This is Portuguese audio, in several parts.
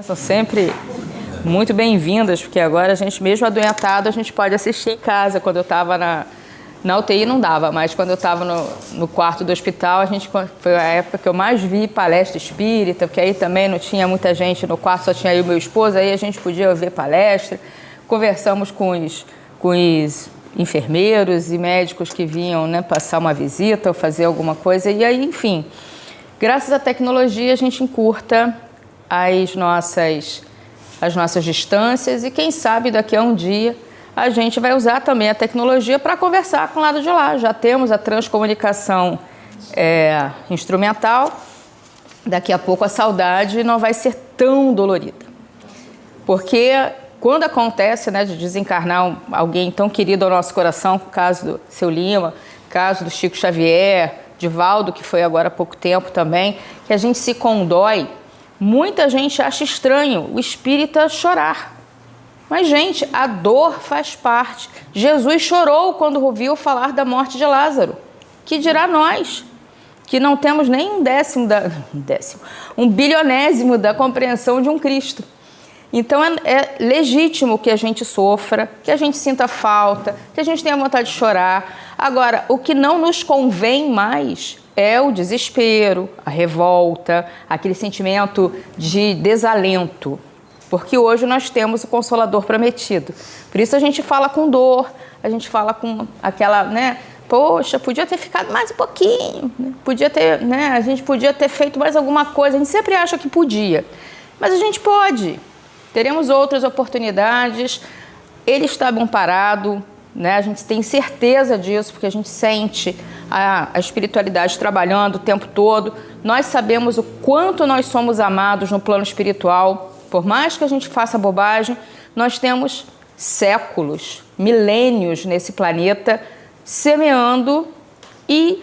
São sempre muito bem-vindas, porque agora a gente, mesmo adoentado, a gente pode assistir em casa. Quando eu estava na UTI não dava, mas quando eu estava no quarto do hospital, foi a época que eu mais vi palestra espírita, porque aí também não tinha muita gente no quarto, só tinha eu e meu esposo, aí a gente podia ver palestra. Conversamos com os enfermeiros e médicos que vinham, né, passar uma visita ou fazer alguma coisa, e aí, enfim, graças à tecnologia a gente encurta as nossas distâncias e quem sabe daqui a um dia a gente vai usar também a tecnologia para conversar com o lado de lá. Já temos a transcomunicação instrumental, daqui a pouco a saudade não vai ser tão dolorida. Porque quando acontece, né, de desencarnar alguém tão querido ao nosso coração, o caso do Seu Lima, o caso do Chico Xavier, de Valdo, que foi agora há pouco tempo também, que a gente se condói, muita gente acha estranho o espírita chorar. Mas, gente, a dor faz parte. Jesus chorou quando ouviu falar da morte de Lázaro. Que dirá nós, que não temos nem um bilionésimo da compreensão de um Cristo. Então, é legítimo que a gente sofra, que a gente sinta falta, que a gente tenha vontade de chorar. Agora, o que não nos convém mais é o desespero, a revolta, aquele sentimento de desalento. Porque hoje nós temos o Consolador prometido. Por isso a gente fala com dor, a gente fala com aquela, né? Poxa, podia ter ficado mais um pouquinho, né? Podia ter, né? A gente podia ter feito mais alguma coisa. A gente sempre acha que podia, mas a gente pode. Teremos outras oportunidades. Ele está bem parado, né? A gente tem certeza disso, porque a gente sente a espiritualidade trabalhando o tempo todo. Nós sabemos o quanto nós somos amados no plano espiritual. Por mais que a gente faça bobagem, nós temos séculos, milênios nesse planeta, semeando e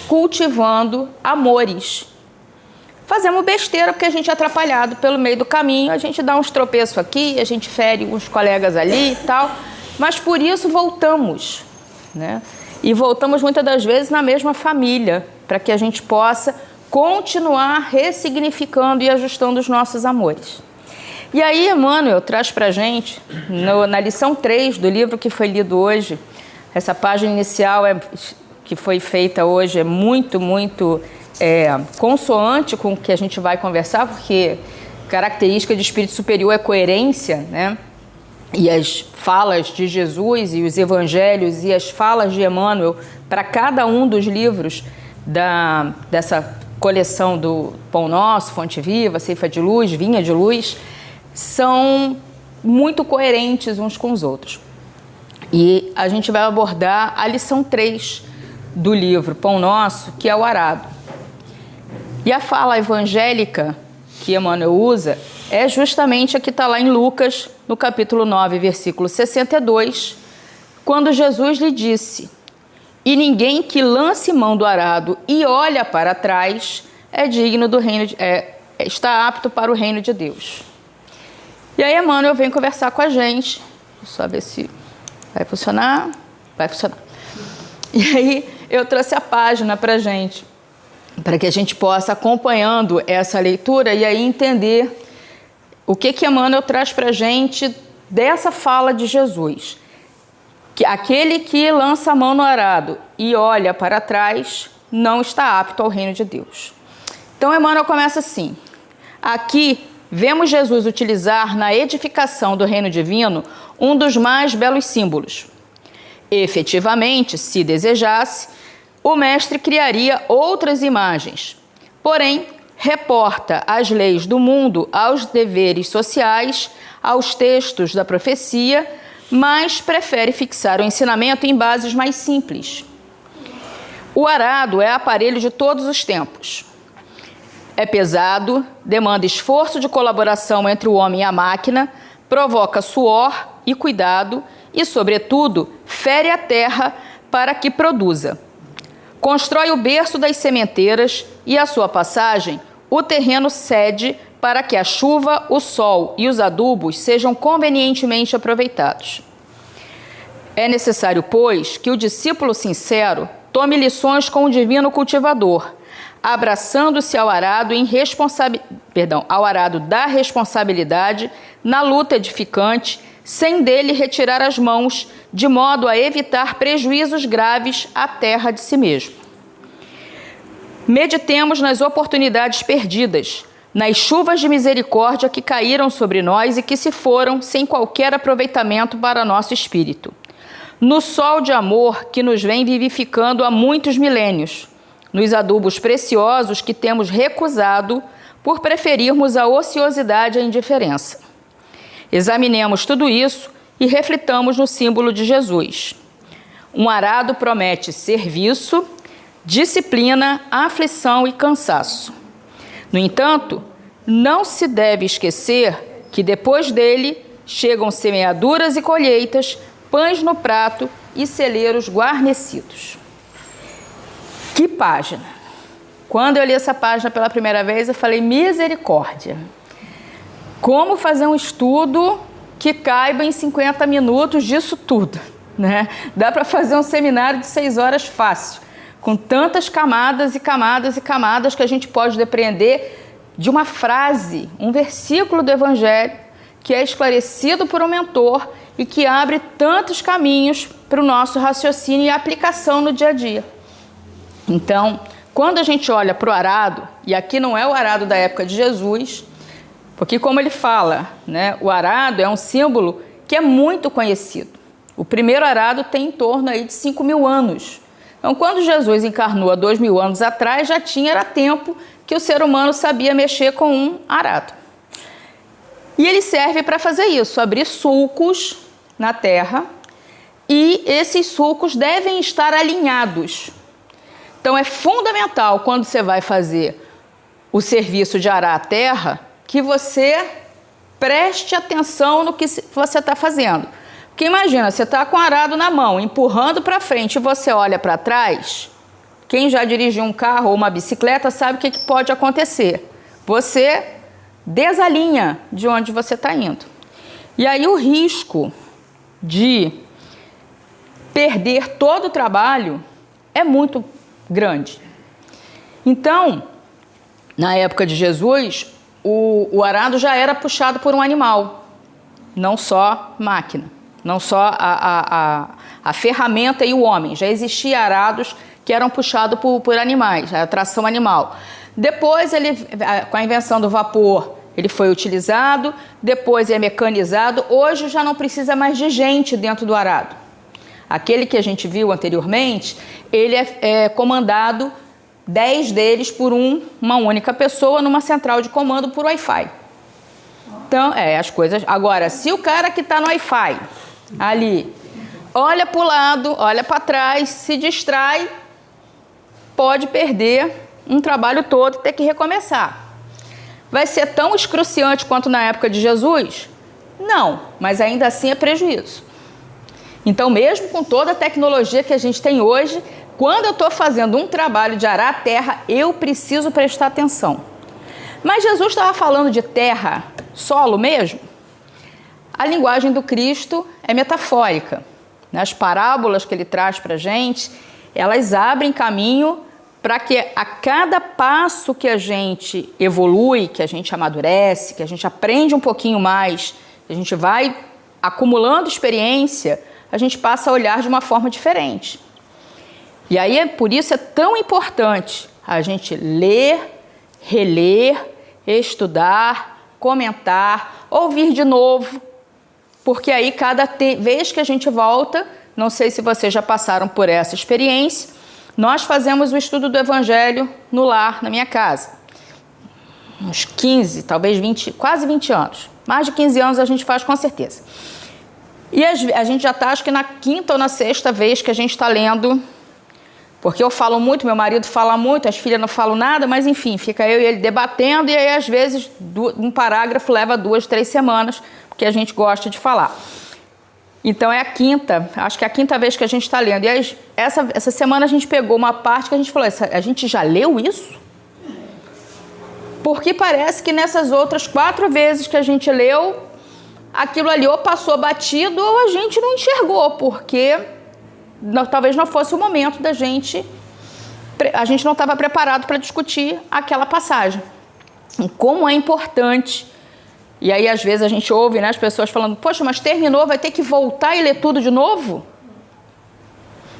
cultivando amores. Fazemos besteira porque a gente é atrapalhado pelo meio do caminho, a gente dá uns tropeços aqui, a gente fere uns colegas ali e tal, mas por isso voltamos, né? E voltamos muitas das vezes na mesma família, para que a gente possa continuar ressignificando e ajustando os nossos amores. E aí, Emmanuel traz para a gente, na lição 3 do livro que foi lido hoje, essa página inicial que foi feita hoje é muito consoante com o que a gente vai conversar, porque característica de espírito superior é coerência, né? E as falas de Jesus e os evangelhos e as falas de Emmanuel para cada um dos livros dessa coleção do Pão Nosso, Fonte Viva, Ceifa de Luz, Vinha de Luz, são muito coerentes uns com os outros. E a gente vai abordar a lição 3 do livro Pão Nosso, que é o arado. E a fala evangélica que Emmanuel usa é justamente a que está lá em Lucas, no capítulo 9, versículo 62, quando Jesus lhe disse: "E ninguém que lance mão do arado e olha para trás é digno do reino está apto para o reino de Deus." E aí Emmanuel vem conversar com a gente. Deixa eu só ver se vai funcionar. Vai funcionar. E aí eu trouxe a página para a gente, para que a gente possa, acompanhando essa leitura, e aí entender o que Emmanuel traz para a gente dessa fala de Jesus. Que aquele que lança a mão no arado e olha para trás não está apto ao reino de Deus. Então Emmanuel começa assim: aqui vemos Jesus utilizar na edificação do reino divino um dos mais belos símbolos. Efetivamente, se desejasse, o mestre criaria outras imagens, porém reporta as leis do mundo aos deveres sociais, aos textos da profecia, mas prefere fixar o ensinamento em bases mais simples. O arado é aparelho de todos os tempos. É pesado, demanda esforço de colaboração entre o homem e a máquina, provoca suor e cuidado e, sobretudo, fere a terra para que produza. Constrói o berço das sementeiras e, à sua passagem, o terreno cede para que a chuva, o sol e os adubos sejam convenientemente aproveitados. É necessário, pois, que o discípulo sincero tome lições com o divino cultivador, abraçando-se ao arado ao arado da responsabilidade na luta edificante, sem dele retirar as mãos, de modo a evitar prejuízos graves à terra de si mesmo. Meditemos nas oportunidades perdidas, nas chuvas de misericórdia que caíram sobre nós e que se foram sem qualquer aproveitamento para nosso espírito. No sol de amor que nos vem vivificando há muitos milênios, nos adubos preciosos que temos recusado por preferirmos a ociosidade e a indiferença. Examinemos tudo isso e reflitamos no símbolo de Jesus. Um arado promete serviço, disciplina, aflição e cansaço. No entanto, não se deve esquecer que depois dele chegam semeaduras e colheitas, pães no prato e celeiros guarnecidos. Que página! Quando eu li essa página pela primeira vez, eu falei, misericórdia! Como fazer um estudo que caiba em 50 minutos disso tudo, né? Dá para fazer um seminário de 6 horas fácil, com tantas camadas e camadas e camadas que a gente pode depreender de uma frase, um versículo do Evangelho que é esclarecido por um mentor e que abre tantos caminhos para o nosso raciocínio e aplicação no dia a dia. Então, quando a gente olha para o arado, e aqui não é o arado da época de Jesus, porque como ele fala, né, o arado é um símbolo que é muito conhecido. O primeiro arado tem em torno aí de 5.000 anos. Então, quando Jesus encarnou há 2.000 anos atrás, era tempo que o ser humano sabia mexer com um arado. E ele serve para fazer isso, abrir sulcos na terra, e esses sulcos devem estar alinhados. Então, é fundamental, quando você vai fazer o serviço de arar a terra, que você preste atenção no que você está fazendo. Porque imagina, você está com o arado na mão, empurrando para frente, e você olha para trás. Quem já dirigiu um carro ou uma bicicleta sabe o que pode acontecer. Você desalinha de onde você está indo. E aí o risco de perder todo o trabalho é muito grande. Então, na época de Jesus, o arado já era puxado por um animal, não só máquina, não só a ferramenta e o homem. Já existia arados que eram puxados por animais, a tração animal. Depois, com a invenção do vapor, ele foi utilizado, depois é mecanizado. Hoje já não precisa mais de gente dentro do arado. Aquele que a gente viu anteriormente, ele é comandado, 10 deles por uma única pessoa numa central de comando por Wi-Fi. Então, as coisas... Agora, se o cara que está no Wi-Fi, ali, olha para o lado, olha para trás, se distrai, pode perder um trabalho todo e ter que recomeçar. Vai ser tão excruciante quanto na época de Jesus? Não, mas ainda assim é prejuízo. Então, mesmo com toda a tecnologia que a gente tem hoje, quando eu estou fazendo um trabalho de arar a terra, eu preciso prestar atenção. Mas Jesus estava falando de terra, solo mesmo? A linguagem do Cristo é metafórica. As parábolas que ele traz para a gente, elas abrem caminho para que a cada passo que a gente evolui, que a gente amadurece, que a gente aprende um pouquinho mais, que a gente vai acumulando experiência, a gente passa a olhar de uma forma diferente. E aí, por isso é tão importante a gente ler, reler, estudar, comentar, ouvir de novo, porque aí cada vez que a gente volta, não sei se vocês já passaram por essa experiência, nós fazemos o estudo do Evangelho no lar, na minha casa. Uns 15, talvez 20, quase 20 anos. Mais de 15 anos a gente faz com certeza. E a gente já está, acho que na 5ª ou na 6ª vez que a gente está lendo, porque eu falo muito, meu marido fala muito, as filhas não falam nada, mas enfim, fica eu e ele debatendo, e aí às vezes um parágrafo leva 2, 3 semanas, porque a gente gosta de falar. Então é a 5ª, acho que é a 5ª vez que a gente está lendo. E aí, essa semana a gente pegou uma parte que a gente falou, a gente já leu isso? Porque parece que nessas outras 4 vezes que a gente leu, aquilo ali ou passou batido ou a gente não enxergou, porque talvez não fosse o momento da gente a gente não estava preparado para discutir aquela passagem. Como é importante. E aí, às vezes, a gente ouve, né, as pessoas falando, poxa, mas terminou, vai ter que voltar e ler tudo de novo?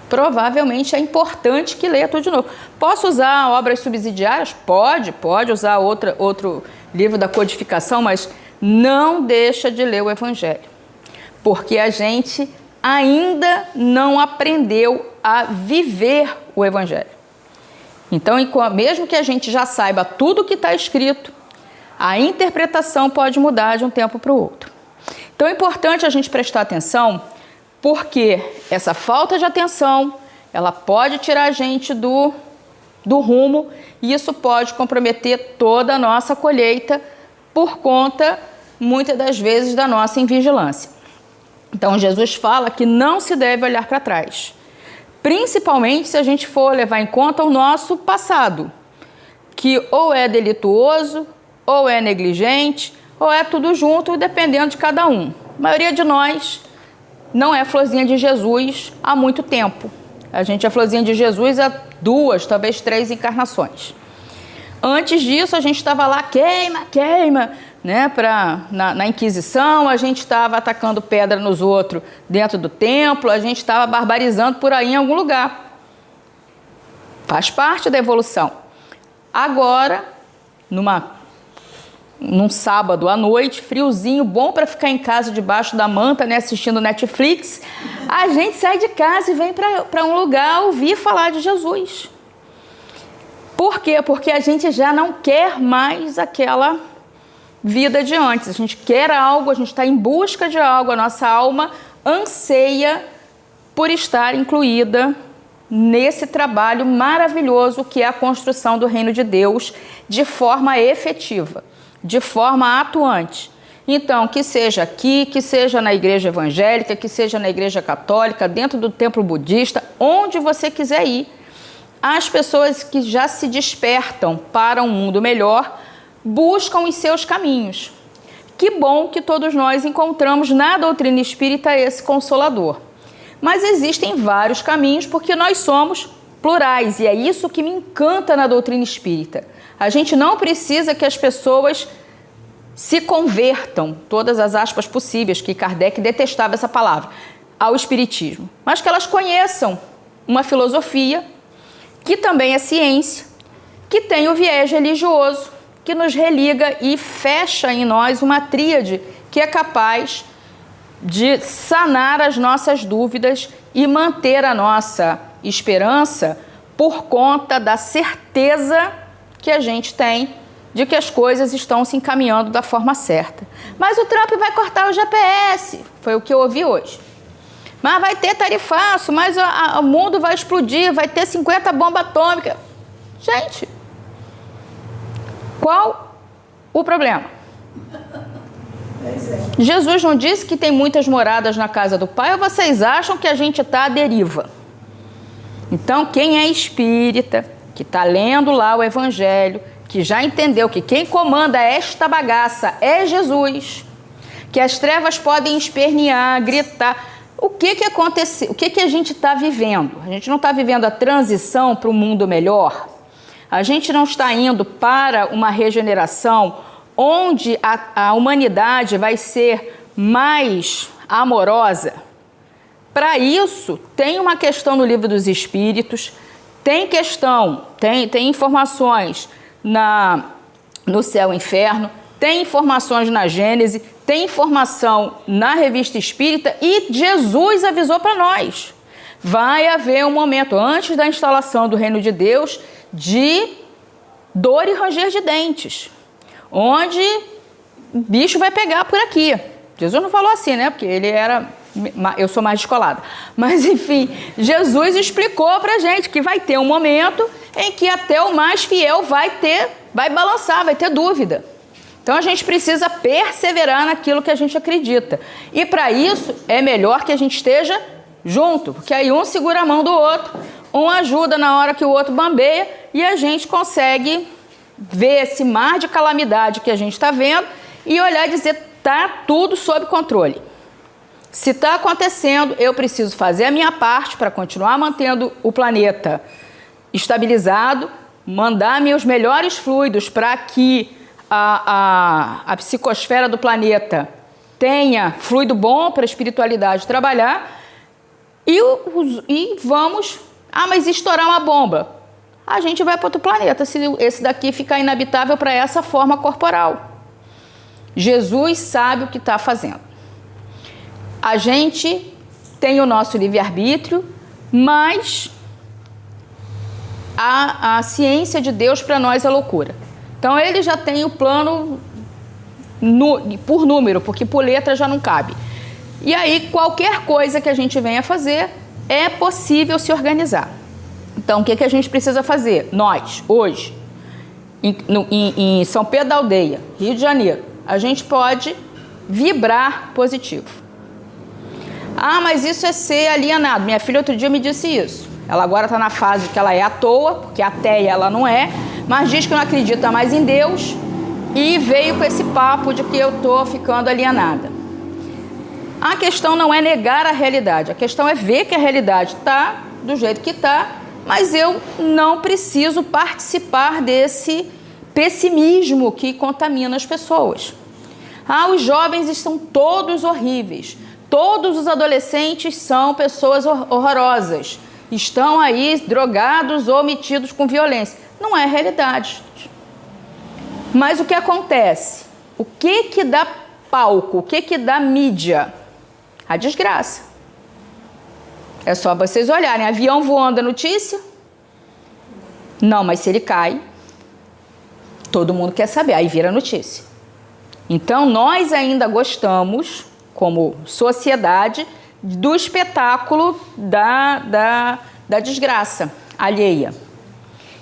Provavelmente é importante que leia tudo de novo. Posso usar obras subsidiárias? Pode usar outro livro da codificação, mas não deixa de ler o Evangelho. Porque a gente ainda não aprendeu a viver o Evangelho. Então, mesmo que a gente já saiba tudo o que está escrito, a interpretação pode mudar de um tempo para o outro. Então, é importante a gente prestar atenção, porque essa falta de atenção, ela pode tirar a gente do rumo, e isso pode comprometer toda a nossa colheita por conta, muitas das vezes, da nossa invigilância. Então, Jesus fala que não se deve olhar para trás, principalmente se a gente for levar em conta o nosso passado, que ou é delituoso, ou é negligente, ou é tudo junto, dependendo de cada um. A maioria de nós não é florzinha de Jesus há muito tempo. A gente é florzinha de Jesus há 2, talvez 3 encarnações. Antes disso, a gente estava lá, queima, né? Na Inquisição, a gente estava atacando pedra nos outros dentro do templo, a gente estava barbarizando por aí em algum lugar. Faz parte da evolução. Agora, num sábado à noite, friozinho, bom para ficar em casa debaixo da manta, né, assistindo Netflix, a gente sai de casa e vem para um lugar ouvir falar de Jesus. Por quê? Porque a gente já não quer mais aquela vida de antes. A gente quer algo, a gente está em busca de algo, a nossa alma anseia por estar incluída nesse trabalho maravilhoso que é a construção do reino de Deus de forma efetiva, de forma atuante. Então, que seja aqui, que seja na igreja evangélica, que seja na igreja católica, dentro do templo budista, onde você quiser ir, as pessoas que já se despertam para um mundo melhor buscam os seus caminhos. Que bom que todos nós encontramos na doutrina espírita esse consolador. Mas existem vários caminhos porque nós somos plurais e é isso que me encanta na doutrina espírita. A gente não precisa que as pessoas se convertam, todas as aspas possíveis, que Kardec detestava essa palavra, ao espiritismo, mas que elas conheçam uma filosofia que também é ciência, que tem o viés religioso, que nos religa e fecha em nós uma tríade que é capaz de sanar as nossas dúvidas e manter a nossa esperança por conta da certeza que a gente tem de que as coisas estão se encaminhando da forma certa. Mas o Trump vai cortar o GPS, foi o que eu ouvi hoje. Mas vai ter tarifaço, mas o mundo vai explodir, vai ter 50 bombas atômicas. Gente, qual o problema? Jesus não disse que tem muitas moradas na casa do Pai, ou vocês acham que a gente está à deriva? Então, quem é espírita, que está lendo lá o Evangelho, que já entendeu que quem comanda esta bagaça é Jesus, que as trevas podem espernear, gritar. O que aconteceu? O que a gente está vivendo? A gente não está vivendo a transição para um mundo melhor? A gente não está indo para uma regeneração onde a humanidade vai ser mais amorosa? Para isso, tem uma questão no Livro dos Espíritos, tem informações no Céu e Inferno, tem informações na Gênese, tem informação na Revista Espírita e Jesus avisou para nós. Vai haver um momento antes da instalação do Reino de Deus de dor e ranger de dentes, onde o bicho vai pegar por aqui. Jesus não falou assim, né? Porque eu sou mais descolada. Mas, enfim, Jesus explicou pra gente que vai ter um momento em que até o mais fiel vai balançar, vai ter dúvida. Então, a gente precisa perseverar naquilo que a gente acredita. E, para isso, é melhor que a gente esteja junto, porque aí um segura a mão do outro, um ajuda na hora que o outro bambeia e a gente consegue ver esse mar de calamidade que a gente está vendo e olhar e dizer, tá tudo sob controle. Se está acontecendo, eu preciso fazer a minha parte para continuar mantendo o planeta estabilizado, mandar meus melhores fluidos para que a psicosfera do planeta tenha fluido bom para a espiritualidade trabalhar, e vamos... Ah, mas estourar uma bomba? A gente vai para outro planeta, se esse daqui ficar inabitável para essa forma corporal. Jesus sabe o que está fazendo. A gente tem o nosso livre-arbítrio, mas a ciência de Deus para nós é loucura. Então ele já tem o plano por número, porque por letra já não cabe. E aí qualquer coisa que a gente venha fazer, é possível se organizar. Então o que a gente precisa fazer? Nós, hoje, em São Pedro da Aldeia, Rio de Janeiro, a gente pode vibrar positivo. Ah, mas isso é ser alienado. Minha filha outro dia me disse isso. Ela agora está na fase que ela é à toa, porque ateia ela não é, mas diz que não acredita mais em Deus e veio com esse papo de que eu estou ficando alienada. A questão não é negar a realidade, a questão é ver que a realidade está do jeito que está, mas eu não preciso participar desse pessimismo que contamina as pessoas. Ah, os jovens estão todos horríveis, todos os adolescentes são pessoas horrorosas, estão aí drogados ou metidos com violência. Não é realidade. Mas o que acontece? O que dá palco? O que dá mídia? A desgraça. É só vocês olharem. Avião voando é notícia? Não, mas se ele cai, todo mundo quer saber. Aí vira notícia. Então, nós ainda gostamos, como sociedade, do espetáculo da desgraça alheia.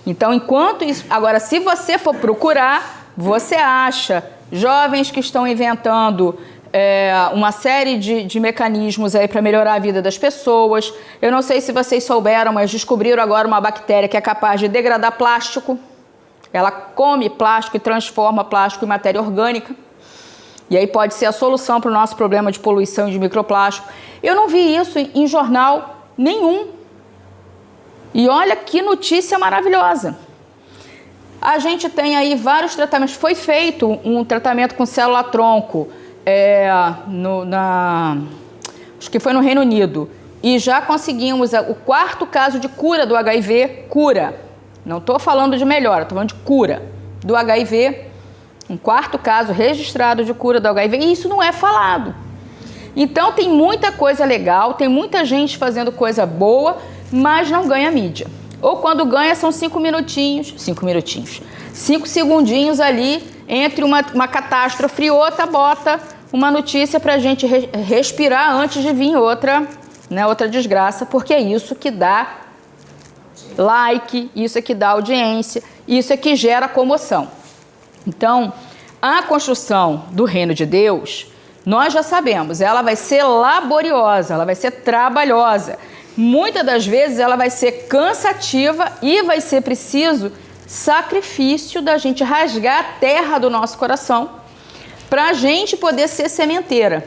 Então, enquanto isso... Agora, se você for procurar, você acha jovens que estão inventando uma série de mecanismos aí para melhorar a vida das pessoas. Eu não sei se vocês souberam, mas descobriram agora uma bactéria que é capaz de degradar plástico. Ela come plástico e transforma plástico em matéria orgânica. E aí pode ser a solução para o nosso problema de poluição e de microplástico. Eu não vi isso em jornal nenhum. E olha que notícia maravilhosa. A gente tem aí vários tratamentos. Foi feito um tratamento com célula-tronco, acho que foi no Reino Unido. E já conseguimos o 4º caso de cura do HIV. Cura. Não estou falando de melhora, estou falando de cura do HIV. Um 4º caso registrado de cura do HIV. E isso não é falado. Então tem muita coisa legal, tem muita gente fazendo coisa boa, mas não ganha mídia. Ou quando ganha são 5 segundinhos ali entre uma catástrofe e outra, bota uma notícia pra gente respirar antes de vir outra desgraça, porque é isso que dá like, isso é que dá audiência, isso é que gera comoção. Então, a construção do reino de Deus, nós já sabemos, ela vai ser laboriosa, ela vai ser trabalhosa. Muitas das vezes ela vai ser cansativa e vai ser preciso sacrifício da gente rasgar a terra do nosso coração para a gente poder ser sementeira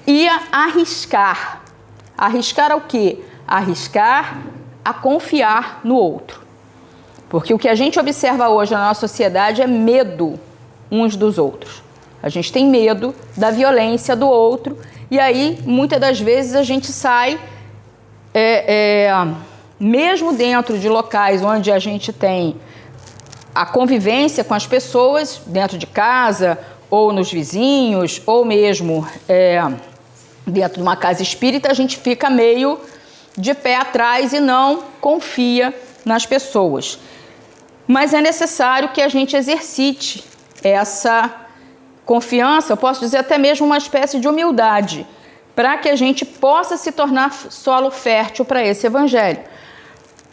e arriscar. Arriscar ao quê? Arriscar a confiar no outro. Porque o que a gente observa hoje na nossa sociedade é medo uns dos outros. A gente tem medo da violência do outro e aí muitas das vezes a gente sai... mesmo dentro de locais onde a gente tem a convivência com as pessoas, dentro de casa, ou nos vizinhos, ou mesmo dentro de uma casa espírita, a gente fica meio de pé atrás e não confia nas pessoas. Mas é necessário que a gente exercite essa confiança, eu posso dizer até mesmo uma espécie de humildade, para que a gente possa se tornar solo fértil para esse evangelho.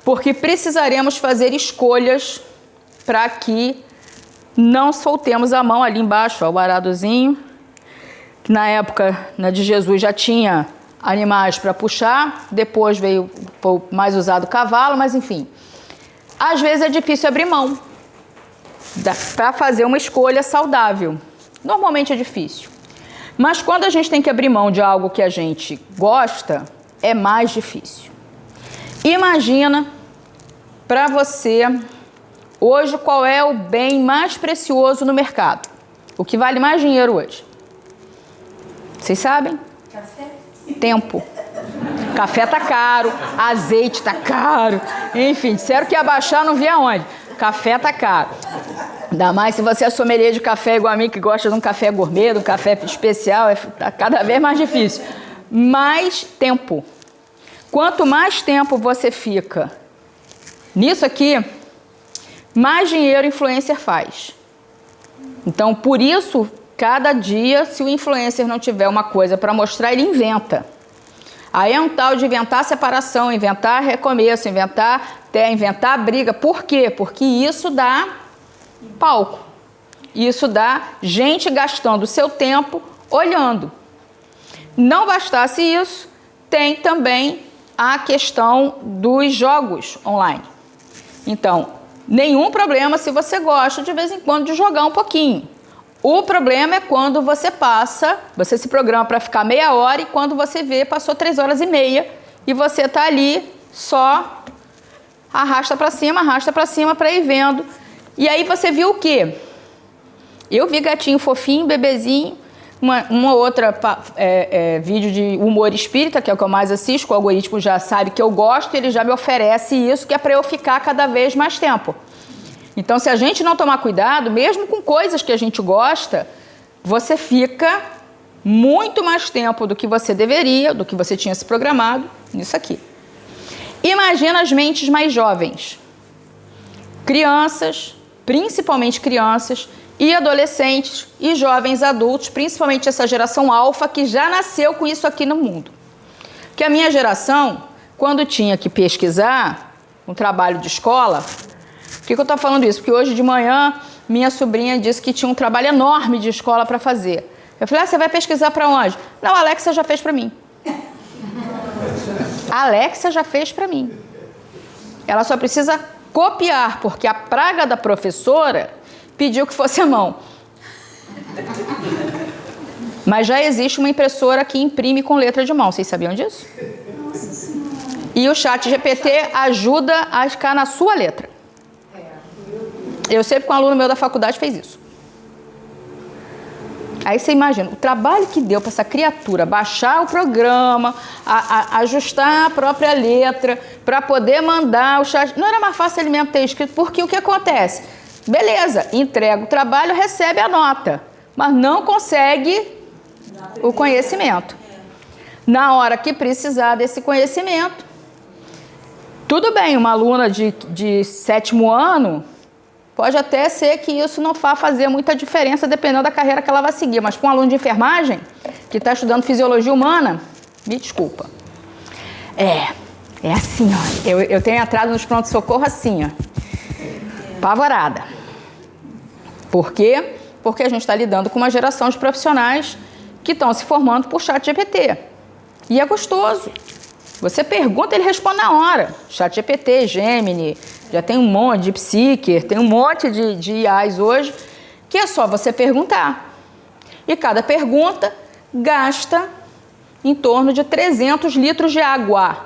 Porque precisaremos fazer escolhas para que não soltemos a mão ali embaixo, ó, o aradozinho, que na época de Jesus já tinha animais para puxar, depois veio mais usado o cavalo, mas enfim. Às vezes é difícil abrir mão para fazer uma escolha saudável. Normalmente é difícil. Mas quando a gente tem que abrir mão de algo que a gente gosta, é mais difícil. Imagina para você, hoje, qual é o bem mais precioso no mercado? O que vale mais dinheiro hoje? Vocês sabem? Café? Tempo. Café tá caro, azeite tá caro, enfim, disseram que ia baixar, não vi aonde. Café tá caro. Ainda mais se você é sommelier de café igual a mim, que gosta de um café gourmet, de um café especial, tá cada vez mais difícil. Mais tempo. Quanto mais tempo você fica nisso aqui, mais dinheiro o influencer faz. Então, por isso, cada dia, se o influencer não tiver uma coisa para mostrar, ele inventa. Aí é um tal de inventar separação, inventar recomeço, inventar briga. Por quê? Porque isso dá palco. Isso dá gente gastando o seu tempo olhando. Não bastasse isso, tem também a questão dos jogos online. Então, nenhum problema se você gosta de vez em quando de jogar um pouquinho. O problema é quando você se programa para ficar meia hora e quando você vê, passou 3h30 e você tá ali só arrasta para cima para ir vendo. E aí você viu o quê? Eu vi gatinho fofinho, bebezinho, uma outra vídeo de humor espírita, que é o que eu mais assisto, o algoritmo já sabe que eu gosto, ele já me oferece isso, que é para eu ficar cada vez mais tempo. Então, se a gente não tomar cuidado, mesmo com coisas que a gente gosta, você fica muito mais tempo do que você deveria, do que você tinha se programado, nisso aqui. Imagina as mentes mais jovens. Crianças, principalmente crianças, e adolescentes e jovens adultos, principalmente essa geração alfa que já nasceu com isso aqui no mundo. Que a minha geração, quando tinha que pesquisar um trabalho de escola... Por que eu estou falando isso? Porque hoje de manhã minha sobrinha disse que tinha um trabalho enorme de escola para fazer. Eu falei, você vai pesquisar para onde? Não, a Alexa já fez para mim. A Alexa já fez para mim. Ela só precisa copiar, porque a praga da professora pediu que fosse à mão. Mas já existe uma impressora que imprime com letra de mão. Vocês sabiam disso? E o ChatGPT ajuda a ficar na sua letra. Eu sei porque um aluno meu da faculdade fez isso. Aí você imagina, o trabalho que deu para essa criatura baixar o programa, ajustar a própria letra, para poder mandar o chat. Não era mais fácil ele mesmo ter escrito, porque o que acontece? Beleza, entrega o trabalho, recebe a nota, mas não consegue o conhecimento. Na hora que precisar desse conhecimento, tudo bem, uma aluna de 7º ano... Pode até ser que isso não vá fazer muita diferença dependendo da carreira que ela vai seguir. Mas para um aluno de enfermagem que está estudando fisiologia humana, me desculpa. É assim, ó. Eu tenho entrado nos pronto-socorro assim, ó. Apavorada. Por quê? Porque a gente está lidando com uma geração de profissionais que estão se formando por ChatGPT. E é gostoso. Você pergunta, ele responde na hora. ChatGPT, Gemini, já tem um monte de Psyker, tem um monte de IAs hoje, que é só você perguntar. E cada pergunta gasta em torno de 300 litros de água.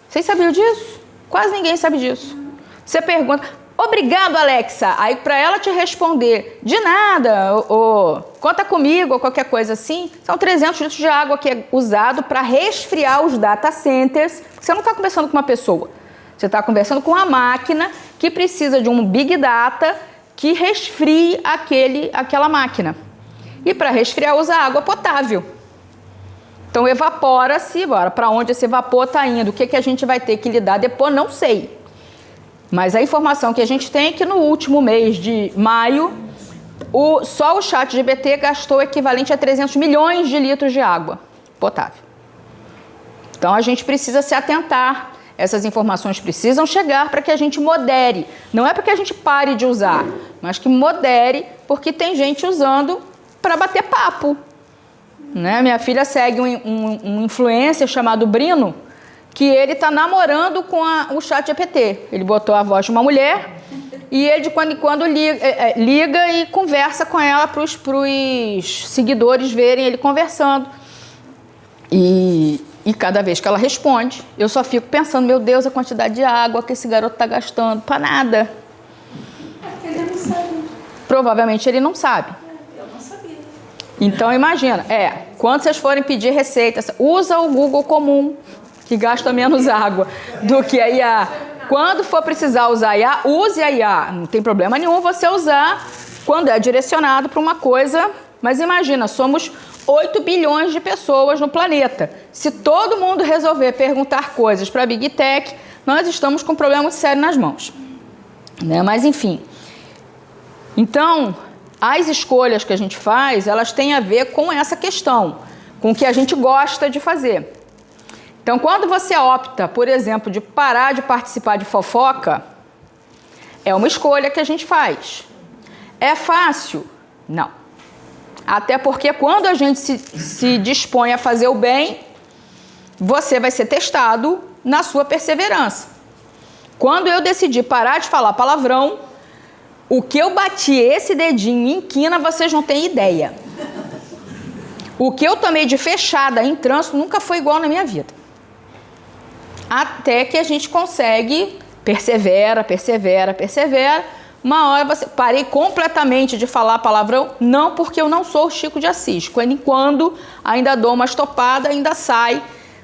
Vocês sabiam disso? Quase ninguém sabe disso. Você pergunta, obrigado, Alexa. Aí para ela te responder, de nada, ou conta comigo, ou qualquer coisa assim, são 300 litros de água que é usado para resfriar os data centers. Você não está conversando com uma pessoa, você está conversando com uma máquina que precisa de um big data que resfrie aquela máquina. E para resfriar usa água potável. Então evapora-se, para onde esse vapor está indo, o que a gente vai ter que lidar depois, não sei. Mas a informação que a gente tem é que no último mês de maio, só o ChatGPT gastou o equivalente a 300 milhões de litros de água potável. Então a gente precisa se atentar, essas informações precisam chegar para que a gente modere. Não é para que a gente pare de usar, mas que modere, porque tem gente usando para bater papo. Né? Minha filha segue um influencer chamado Brino, que ele está namorando com o ChatGPT. Ele botou a voz de uma mulher e ele de quando em quando liga e conversa com ela para os seguidores verem ele conversando. E E cada vez que ela responde, eu só fico pensando, meu Deus, a quantidade de água que esse garoto está gastando, para nada. Ele não sabe. Provavelmente ele não sabe. Eu não sabia. Então imagina, quando vocês forem pedir receita, usa o Google comum, que gasta menos água do que a IA. Quando for precisar usar a IA, use a IA. Não tem problema nenhum você usar quando é direcionado para uma coisa. Mas imagina, somos 8 bilhões de pessoas no planeta. Se todo mundo resolver perguntar coisas para a Big Tech, nós estamos com um problema muito sério nas mãos. Né? Mas enfim. Então, as escolhas que a gente faz, elas têm a ver com essa questão, com o que a gente gosta de fazer. Então, quando você opta, por exemplo, de parar de participar de fofoca, é uma escolha que a gente faz. É fácil? Não. Até porque quando a gente se dispõe a fazer o bem, você vai ser testado na sua perseverança. Quando eu decidi parar de falar palavrão, o que eu bati esse dedinho em quina, vocês não têm ideia. O que eu tomei de fechada em trânsito nunca foi igual na minha vida. Até que a gente consegue, persevera. Uma hora parei completamente de falar palavrão, não porque eu não sou o Chico de Assis. Quando ainda dou uma estopada, ainda sai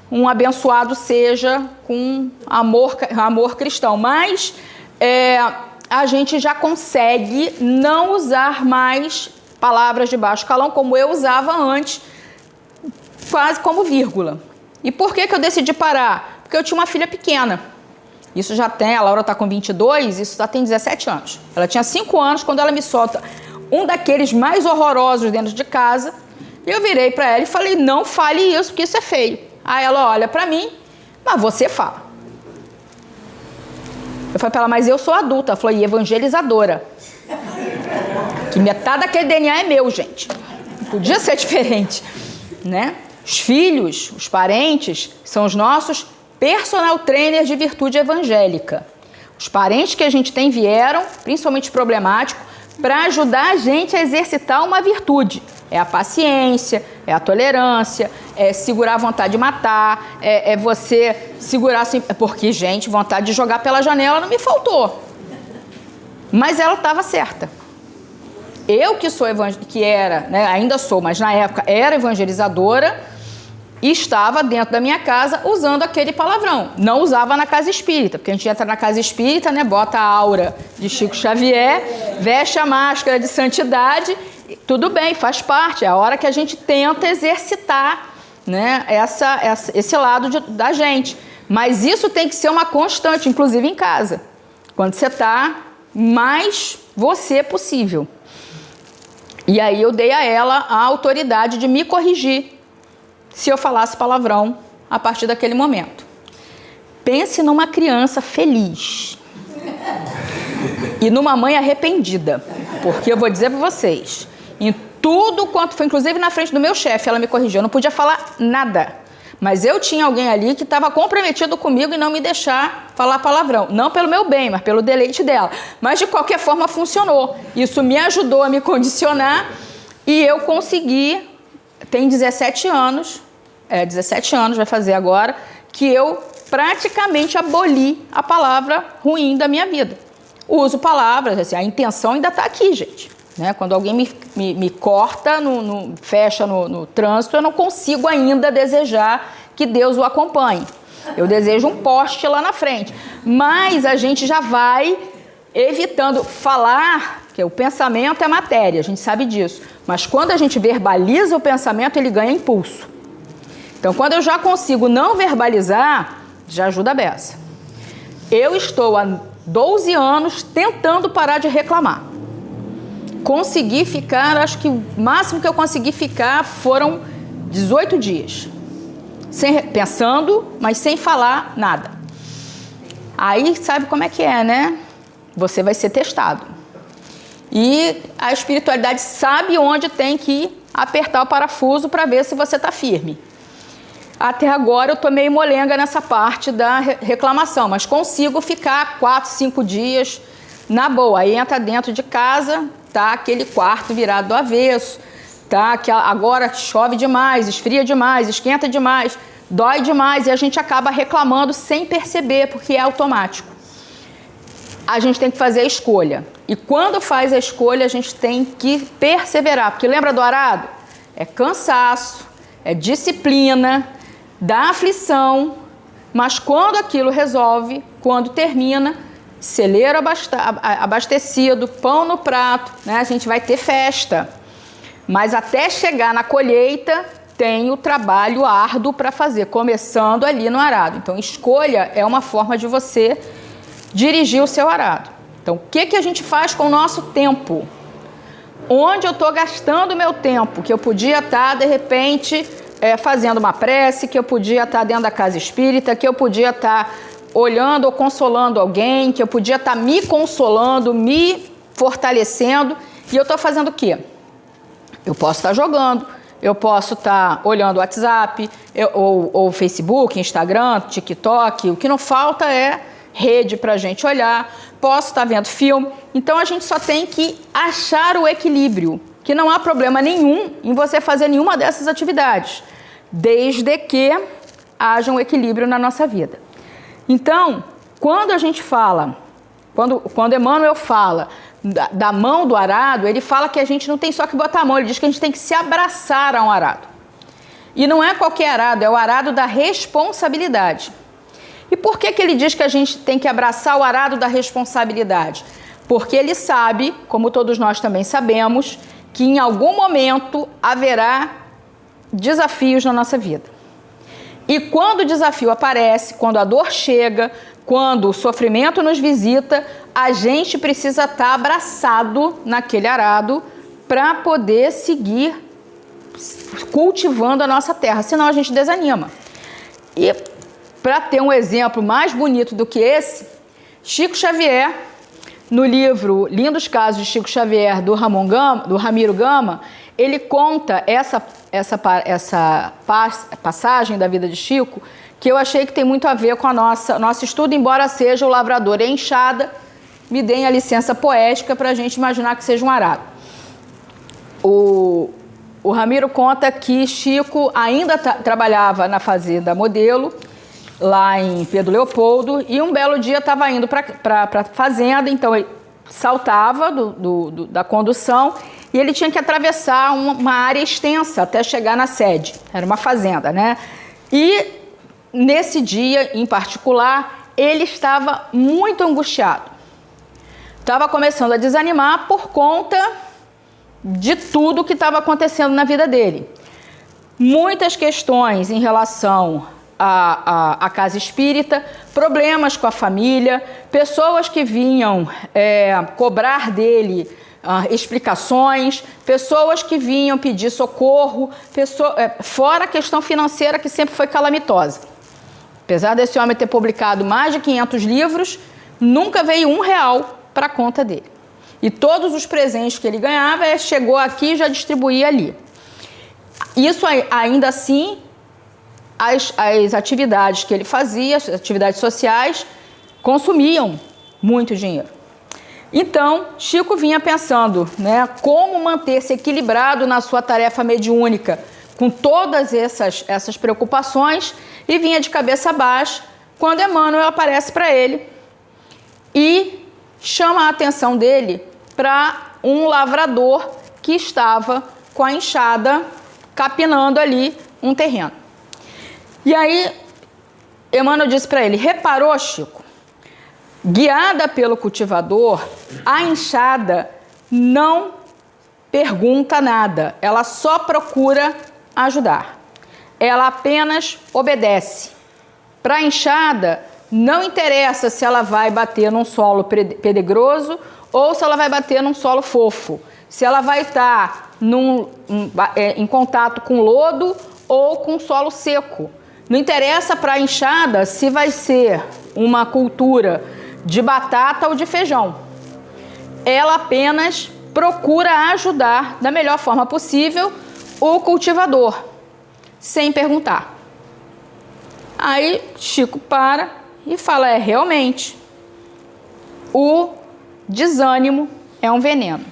um abençoado seja com amor cristão. Mas a gente já consegue não usar mais palavras de baixo calão como eu usava antes, quase como vírgula. E por que eu decidi parar? Porque eu tinha uma filha pequena. Isso já tem, a Laura está com 22, isso já tem 17 anos. Ela tinha 5 anos quando ela me solta um daqueles mais horrorosos dentro de casa. E eu virei para ela e falei, não fale isso, porque isso é feio. Aí ela olha para mim, mas você fala. Eu falei para ela, mas eu sou adulta. Ela falou, e evangelizadora. Que metade daquele DNA é meu, gente. Não podia ser diferente, né? Os filhos, os parentes, são os nossos personal trainers de virtude evangélica. Os parentes que a gente tem vieram, principalmente problemáticos, para ajudar a gente a exercitar uma virtude. É a paciência, é a tolerância, é segurar a vontade de matar, é você segurar assim, porque, gente, vontade de jogar pela janela não me faltou. Mas ela estava certa. Eu que era, né, ainda sou, mas na época era evangelizadora, e estava dentro da minha casa usando aquele palavrão. Não usava na casa espírita, porque a gente entra na casa espírita, né, bota a aura de Chico Xavier, veste a máscara de santidade, tudo bem, faz parte, é a hora que a gente tenta exercitar, né, esse lado da gente. Mas isso tem que ser uma constante, inclusive em casa, quando você está mais você possível. E aí eu dei a ela a autoridade de me corrigir se eu falasse palavrão a partir daquele momento. Pense numa criança feliz e numa mãe arrependida, porque eu vou dizer para vocês, em tudo quanto foi, inclusive na frente do meu chefe, ela me corrigiu, eu não podia falar nada, mas eu tinha alguém ali que estava comprometido comigo em não me deixar falar palavrão, não pelo meu bem, mas pelo deleite dela, mas de qualquer forma funcionou, isso me ajudou a me condicionar e eu consegui, tem 17 anos, vai fazer agora, que eu praticamente aboli a palavra ruim da minha vida. Uso palavras, assim, a intenção ainda está aqui, gente. Né? Quando alguém me corta, fecha no trânsito, eu não consigo ainda desejar que Deus o acompanhe. Eu desejo um poste lá na frente. Mas a gente já vai evitando falar, que o pensamento é matéria, a gente sabe disso. Mas quando a gente verbaliza o pensamento, ele ganha impulso. Então, quando eu já consigo não verbalizar, já ajuda a beça. Eu estou há 12 anos tentando parar de reclamar. Consegui ficar, acho que o máximo que eu consegui ficar foram 18 dias. Pensando, mas sem falar nada. Aí, sabe como é que é, né? Você vai ser testado. E a espiritualidade sabe onde tem que apertar o parafuso para ver se você está firme. Até agora eu tô meio molenga nessa parte da reclamação, mas consigo ficar 4, 5 dias na boa. Aí entra dentro de casa, tá aquele quarto virado do avesso, tá? Que agora chove demais, esfria demais, esquenta demais. dói demais e a gente acaba reclamando sem perceber, porque é automático. A gente tem que fazer a escolha. E quando faz a escolha, a gente tem que perseverar. Porque lembra do arado? É cansaço, é disciplina, dá aflição, mas quando aquilo resolve, quando termina, celeiro abastecido, pão no prato, né? A gente vai ter festa. Mas até chegar na colheita, tem o trabalho árduo para fazer, começando ali no arado. Então, escolha é uma forma de você dirigir o seu arado. Então, o que a gente faz com o nosso tempo? Onde eu estou gastando o meu tempo? Que eu podia estar, de repente, fazendo uma prece, que eu podia estar dentro da casa espírita, que eu podia estar olhando ou consolando alguém, que eu podia estar me consolando, me fortalecendo. E eu estou fazendo o quê? Eu posso estar jogando, eu posso estar olhando o WhatsApp, ou Facebook, Instagram, TikTok. O que não falta é rede para a gente olhar, posso estar vendo filme. Então a gente só tem que achar o equilíbrio, que não há problema nenhum em você fazer nenhuma dessas atividades, desde que haja um equilíbrio na nossa vida. Então, quando a gente fala, quando Emmanuel fala da mão do arado, ele fala que a gente não tem só que botar a mão, ele diz que a gente tem que se abraçar a um arado. E não é qualquer arado, é o arado da responsabilidade. E por que ele diz que a gente tem que abraçar o arado da responsabilidade? Porque ele sabe, como todos nós também sabemos, que em algum momento haverá desafios na nossa vida. E quando o desafio aparece, quando a dor chega, quando o sofrimento nos visita, a gente precisa estar abraçado naquele arado para poder seguir cultivando a nossa terra, senão a gente desanima. E para ter um exemplo mais bonito do que esse, Chico Xavier, no livro Lindos Casos de Chico Xavier, do Ramiro Gama, ele conta essa passagem da vida de Chico, que eu achei que tem muito a ver com nosso estudo, embora seja o lavrador e a enxada, me deem a licença poética para a gente imaginar que seja um arado. O Ramiro conta que Chico ainda trabalhava na fazenda Modelo, lá em Pedro Leopoldo, e um belo dia estava indo para a fazenda, então ele saltava da condução e ele tinha que atravessar uma área extensa até chegar na sede, era uma fazenda, né? E nesse dia em particular, ele estava muito angustiado, estava começando a desanimar por conta de tudo que estava acontecendo na vida dele. Muitas questões em relação à casa espírita, problemas com a família, pessoas que vinham cobrar dele explicações, pessoas que vinham pedir socorro, fora a questão financeira que sempre foi calamitosa. Apesar desse homem ter publicado mais de 500 livros, nunca veio R$1 para a conta dele. E todos os presentes que ele ganhava, chegou aqui e já distribuía ali. Isso ainda assim, as atividades que ele fazia, as atividades sociais, consumiam muito dinheiro. Então, Chico vinha pensando, né, como manter-se equilibrado na sua tarefa mediúnica, com todas essas preocupações, e vinha de cabeça baixa, quando Emmanuel aparece para ele e chama a atenção dele para um lavrador que estava com a enxada capinando ali um terreno. E aí, Emmanuel disse para ele: reparou, Chico? Guiada pelo cultivador, a enxada não pergunta nada, ela só procura ajudar. Ela apenas obedece. Para a enxada, não interessa se ela vai bater num solo pedregoso ou se ela vai bater num solo fofo, se ela vai estar em contato com lodo ou com solo seco. Não interessa para a enxada se vai ser uma cultura de batata ou de feijão. Ela apenas procura ajudar da melhor forma possível o cultivador, sem perguntar. Aí Chico para e fala: realmente, o desânimo é um veneno.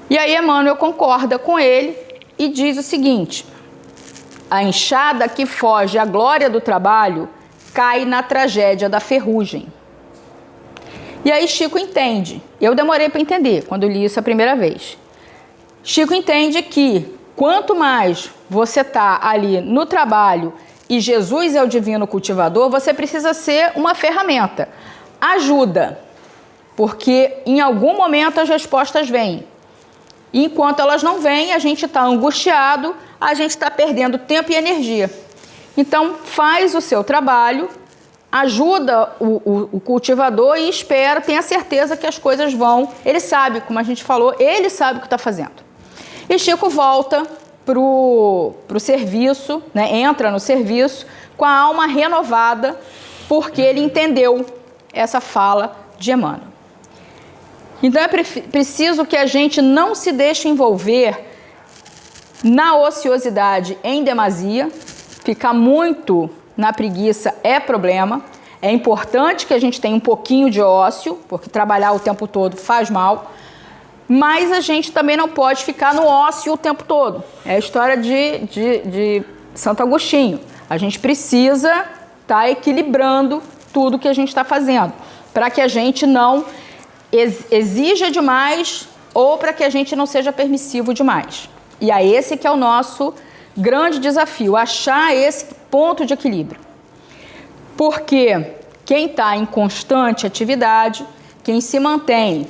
E aí Emmanuel concorda com ele e diz o seguinte: A enxada que foge à glória do trabalho cai na tragédia da ferrugem. E aí Chico entende. Eu demorei para entender quando li isso a primeira vez. Chico entende que quanto mais você está ali no trabalho e Jesus é o divino cultivador, você precisa ser uma ferramenta. Ajuda, porque em algum momento as respostas vêm. E enquanto elas não vêm, a gente está angustiado, a gente está perdendo tempo e energia. Então, faz o seu trabalho, ajuda o cultivador e espera, tenha certeza que as coisas vão. Ele sabe, como a gente falou, ele sabe o que está fazendo. E Chico volta para o serviço, né? Entra no serviço com a alma renovada, porque ele entendeu essa fala de Emmanuel. Então é preciso que a gente não se deixe envolver na ociosidade em demasia. Ficar muito na preguiça é problema. É importante que a gente tenha um pouquinho de ócio, porque trabalhar o tempo todo faz mal. Mas a gente também não pode ficar no ócio o tempo todo. É a história de Santo Agostinho. A gente precisa estar equilibrando tudo que a gente está fazendo, para que a gente não exija demais ou para que a gente não seja permissivo demais. E é esse que é o nosso grande desafio, achar esse ponto de equilíbrio. Porque quem está em constante atividade, quem se mantém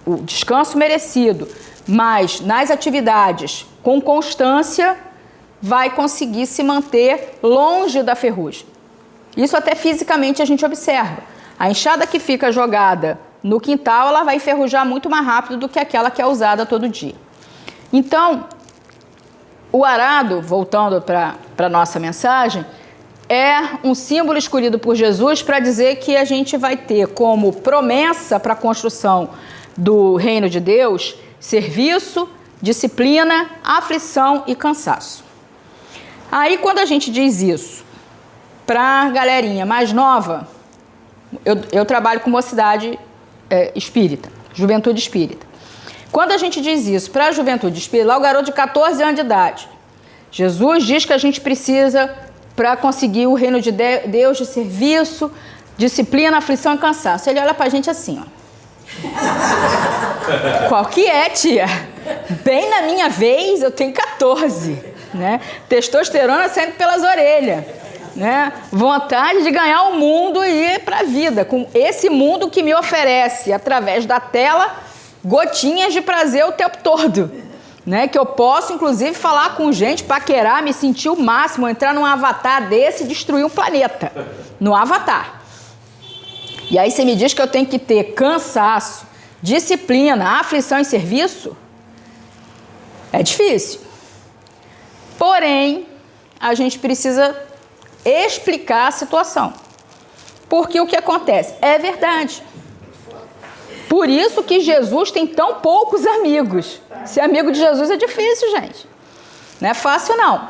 o descanso merecido, mas nas atividades com constância, vai conseguir se manter longe da ferrugem. Isso até fisicamente a gente observa. A enxada que fica jogada no quintal, ela vai enferrujar muito mais rápido do que aquela que é usada todo dia. Então, o arado, voltando para a nossa mensagem, é um símbolo escolhido por Jesus para dizer que a gente vai ter como promessa para a construção do reino de Deus serviço, disciplina, aflição e cansaço. Aí, quando a gente diz isso para a galerinha mais nova, eu trabalho com mocidade espírita, juventude espírita. Quando a gente diz isso para a juventude espírita, lá o garoto de 14 anos de idade, Jesus diz que a gente precisa, para conseguir o reino de Deus, de serviço, disciplina, aflição e cansaço. Ele olha para a gente assim, ó. Qual que é, tia? Bem na minha vez, eu tenho 14, né? Testosterona saindo pelas orelhas, né? Vontade de ganhar o mundo e ir para a vida, com esse mundo que me oferece, através da tela, gotinhas de prazer o tempo todo, né? Que eu posso, inclusive, falar com gente, paquerar, me sentir o máximo, entrar num avatar desse e destruir um planeta, no avatar. E aí você me diz que eu tenho que ter cansaço, disciplina, aflição e serviço? É difícil. Porém, a gente precisa explicar a situação. Porque o que acontece? É verdade. Por isso que Jesus tem tão poucos amigos. Ser amigo de Jesus é difícil, gente. Não é fácil, não.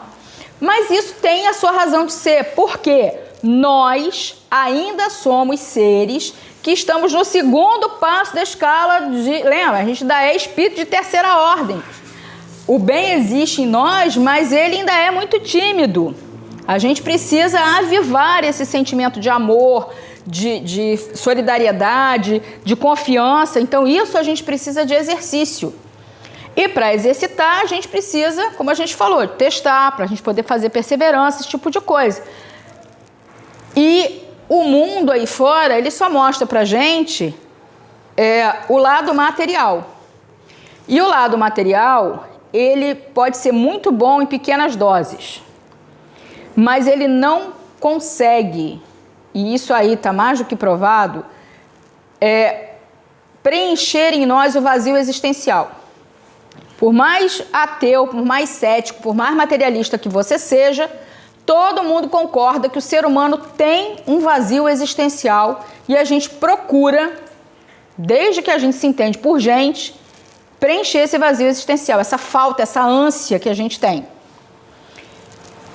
Mas isso tem a sua razão de ser. Por quê? Nós ainda somos seres que estamos no segundo passo da escala de... Lembra? A gente ainda é espírito de terceira ordem. O bem existe em nós, mas ele ainda é muito tímido. A gente precisa avivar esse sentimento de amor, de solidariedade, de confiança. Então, isso a gente precisa de exercício. E para exercitar, a gente precisa, como a gente falou, testar, para a gente poder fazer perseverança, esse tipo de coisa. E o mundo aí fora, ele só mostra para a gente o lado material. E o lado material, ele pode ser muito bom em pequenas doses. Mas ele não consegue, e isso aí está mais do que provado, preencher em nós o vazio existencial. Por mais ateu, por mais cético, por mais materialista que você seja, todo mundo concorda que o ser humano tem um vazio existencial e a gente procura, desde que a gente se entende por gente, preencher esse vazio existencial, essa falta, essa ânsia que a gente tem.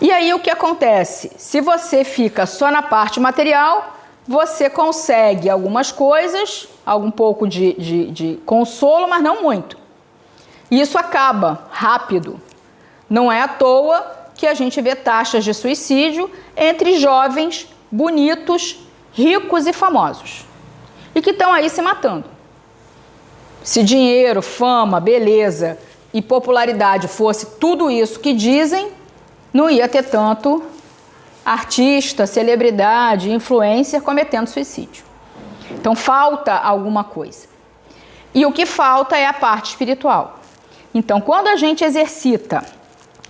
E aí o que acontece? Se você fica só na parte material, você consegue algumas coisas, algum pouco de consolo, mas não muito. E isso acaba rápido. Não é à toa que a gente vê taxas de suicídio entre jovens, bonitos, ricos e famosos. E que estão aí se matando. Se dinheiro, fama, beleza e popularidade fosse tudo isso que dizem, não ia ter tanto artista, celebridade, influencer cometendo suicídio. Então falta alguma coisa. E o que falta é a parte espiritual. Então, quando a gente exercita,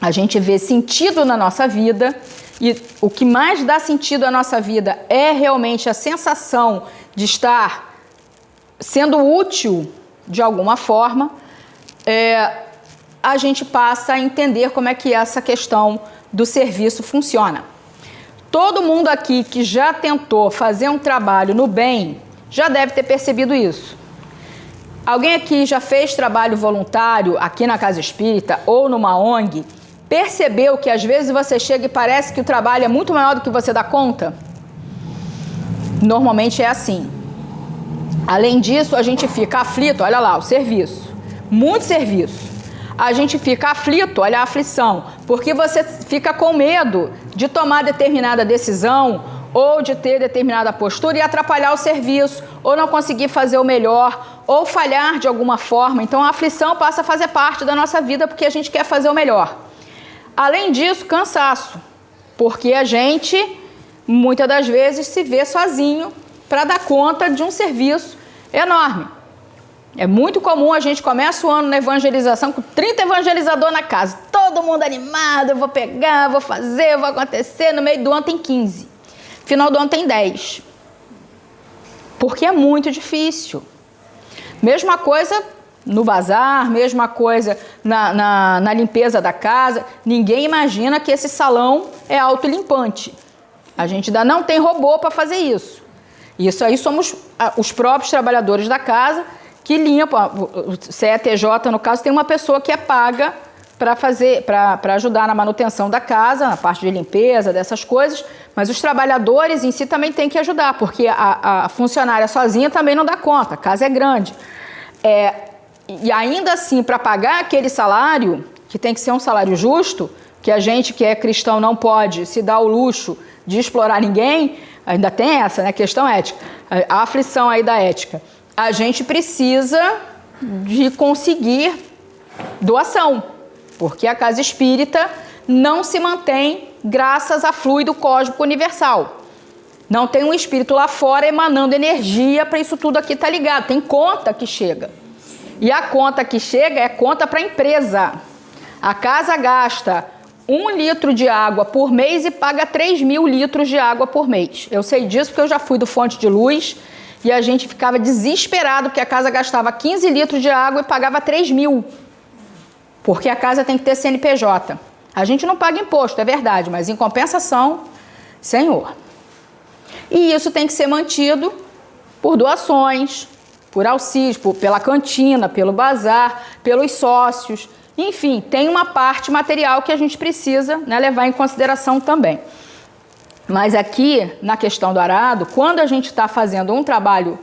a gente vê sentido na nossa vida, e o que mais dá sentido à nossa vida é realmente a sensação de estar sendo útil de alguma forma, a gente passa a entender como é que essa questão do serviço funciona. Todo mundo aqui que já tentou fazer um trabalho no bem, já deve ter percebido isso. Alguém aqui já fez trabalho voluntário aqui na Casa Espírita ou numa ONG, percebeu que às vezes você chega e parece que o trabalho é muito maior do que você dá conta? Normalmente é assim. Além disso, a gente fica aflito, olha lá, o serviço, muito serviço. A gente fica aflito, olha a aflição, porque você fica com medo de tomar determinada decisão ou de ter determinada postura e atrapalhar o serviço, ou não conseguir fazer o melhor, ou falhar de alguma forma. Então a aflição passa a fazer parte da nossa vida porque a gente quer fazer o melhor. Além disso, cansaço, porque a gente muitas das vezes se vê sozinho para dar conta de um serviço enorme. É muito comum a gente começa o ano na evangelização com 30 evangelizadores na casa, todo mundo animado, eu vou pegar, vou fazer, vai acontecer, no meio do ano tem 15, final do ano tem 10, porque é muito difícil. Mesma coisa no bazar, mesma coisa na limpeza da casa, ninguém imagina que esse salão é autolimpante, a gente ainda não tem robô para fazer isso. Isso aí somos os próprios trabalhadores da casa que limpa. O CETJ, no caso, tem uma pessoa que é paga para ajudar na manutenção da casa, na parte de limpeza, dessas coisas, mas os trabalhadores em si também têm que ajudar, porque a funcionária sozinha também não dá conta, a casa é grande. E ainda assim, para pagar aquele salário, que tem que ser um salário justo, que a gente que é cristão não pode se dar o luxo de explorar ninguém, ainda tem essa, né, questão ética, a aflição aí da ética. A gente precisa de conseguir doação, porque a Casa Espírita não se mantém graças a fluido cósmico universal. Não tem um espírito lá fora emanando energia para isso tudo aqui estar ligado. Tem conta que chega. E a conta que chega é conta para a empresa. A casa gasta 1 litro de água por mês e paga 3.000 litros de água por mês. Eu sei disso porque eu já fui do Fonte de Luz e a gente ficava desesperado porque a casa gastava 15 litros de água e pagava 3.000. Porque a casa tem que ter CNPJ. A gente não paga imposto, é verdade, mas em compensação, senhor. E isso tem que ser mantido por doações, por auxílios, pela cantina, pelo bazar, pelos sócios. Enfim, tem uma parte material que a gente precisa, né, levar em consideração também. Mas aqui, na questão do arado, quando a gente está fazendo um trabalho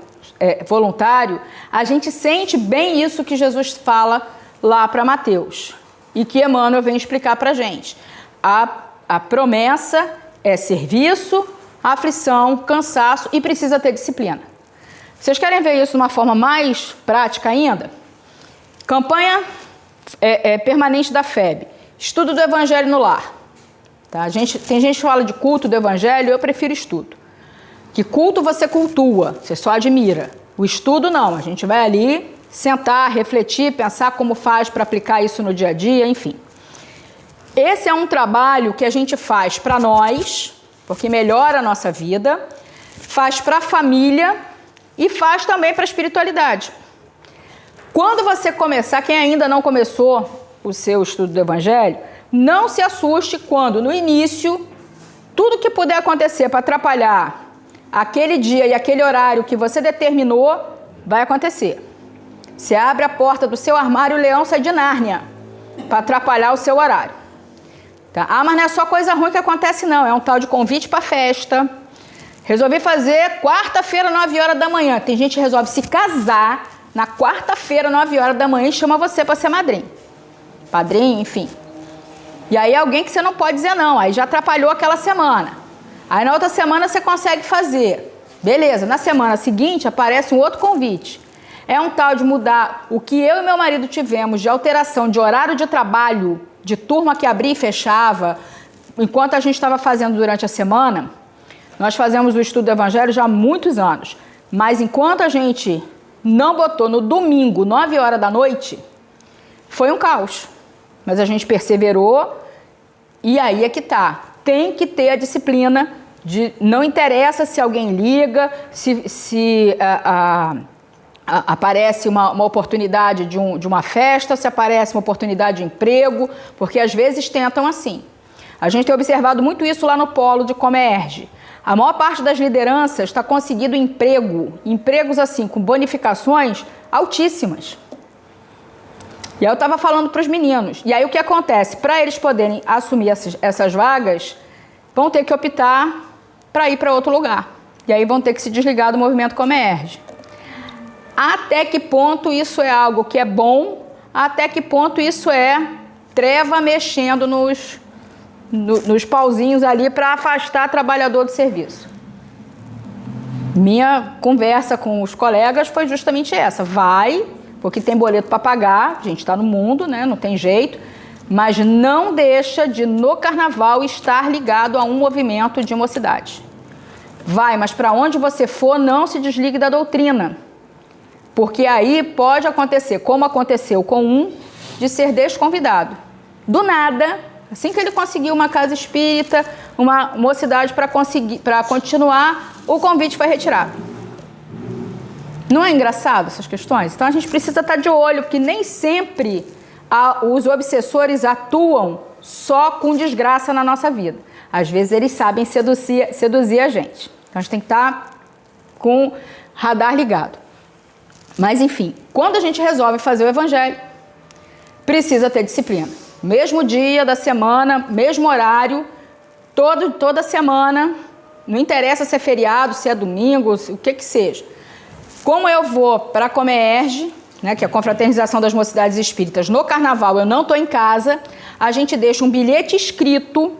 voluntário, a gente sente bem isso que Jesus fala lá para Mateus e que Emmanuel vem explicar para a gente. A promessa é serviço, aflição, cansaço e precisa ter disciplina. Vocês querem ver isso de uma forma mais prática ainda? Campanha permanente da FEB, estudo do Evangelho no lar. Tá? Tem gente que fala de culto do Evangelho, eu prefiro estudo. Que culto você cultua, você só admira. O estudo não, a gente vai ali sentar, refletir, pensar como faz para aplicar isso no dia a dia, enfim. Esse é um trabalho que a gente faz para nós, porque melhora a nossa vida, faz para a família e faz também para a espiritualidade. Quando você começar, quem ainda não começou o seu estudo do Evangelho, não se assuste quando, no início, tudo que puder acontecer para atrapalhar aquele dia e aquele horário que você determinou, vai acontecer. Você abre a porta do seu armário, o leão sai de Nárnia para atrapalhar o seu horário. Tá? Ah, mas não é só coisa ruim que acontece não, é um tal de convite para festa. Resolvi fazer quarta-feira, 9 horas da manhã. Tem gente que resolve se casar na quarta-feira, 9 horas da manhã, e chama você para ser madrinha. Padrinho, enfim. E aí alguém que você não pode dizer não, aí já atrapalhou aquela semana. Aí na outra semana você consegue fazer. Beleza, na semana seguinte aparece um outro convite. É um tal de mudar o que eu e meu marido tivemos de alteração de horário de trabalho, de turma que abria e fechava, enquanto a gente estava fazendo durante a semana. Nós fazemos o estudo do Evangelho já há muitos anos, mas enquanto a gente não botou no domingo, 9 horas da noite, foi um caos. Mas a gente perseverou e aí é que tá. Tem que ter a disciplina de não interessa se alguém liga, se aparece uma oportunidade de uma festa, se aparece uma oportunidade de emprego, porque às vezes tentam assim. A gente tem observado muito isso lá no polo de Comerge. A maior parte das lideranças está conseguindo empregos assim, com bonificações altíssimas. E aí eu estava falando para os meninos, e aí o que acontece? Para eles poderem assumir essas vagas, vão ter que optar para ir para outro lugar. E aí vão ter que se desligar do movimento Comerge. Até que ponto isso é algo que é bom? Até que ponto isso é treva mexendo nos pauzinhos ali para afastar trabalhador do serviço? Minha conversa com os colegas foi justamente essa. Vai, porque tem boleto para pagar, a gente está no mundo, né? Não tem jeito, mas não deixa de, no carnaval, estar ligado a um movimento de mocidade. Vai, mas para onde você for, não se desligue da doutrina. Porque aí pode acontecer, como aconteceu com um, de ser desconvidado. Do nada, assim que ele conseguiu uma casa espírita, uma mocidade para continuar, o convite foi retirado. Não é engraçado essas questões? Então a gente precisa estar de olho, porque nem sempre os obsessores atuam só com desgraça na nossa vida. Às vezes eles sabem seduzir a gente. Então a gente tem que estar com o radar ligado. Mas enfim, quando a gente resolve fazer o Evangelho, precisa ter disciplina. Mesmo dia da semana, mesmo horário, toda semana, não interessa se é feriado, se é domingo, o que seja. Como eu vou para a Comerge, né, que é a Confraternização das Mocidades Espíritas, no carnaval eu não estou em casa, a gente deixa um bilhete escrito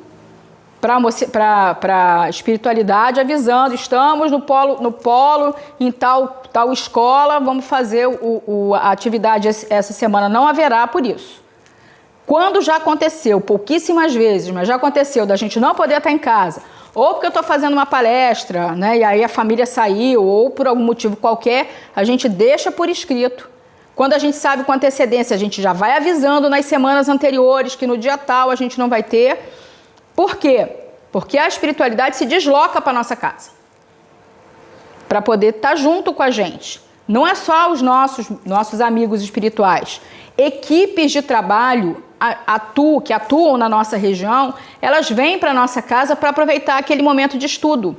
para a espiritualidade, avisando, estamos no polo em tal escola, vamos fazer a atividade essa semana, não haverá por isso. Quando já aconteceu, pouquíssimas vezes, mas já aconteceu da gente não poder estar em casa, ou porque eu estou fazendo uma palestra, né, e aí a família saiu, ou por algum motivo qualquer, a gente deixa por escrito. Quando a gente sabe com antecedência, a gente já vai avisando nas semanas anteriores que no dia tal a gente não vai ter. Por quê? Porque a espiritualidade se desloca para a nossa casa, para poder estar junto com a gente. Não é só os nossos amigos espirituais. Equipes de trabalho que atuam na nossa região, elas vêm para a nossa casa para aproveitar aquele momento de estudo,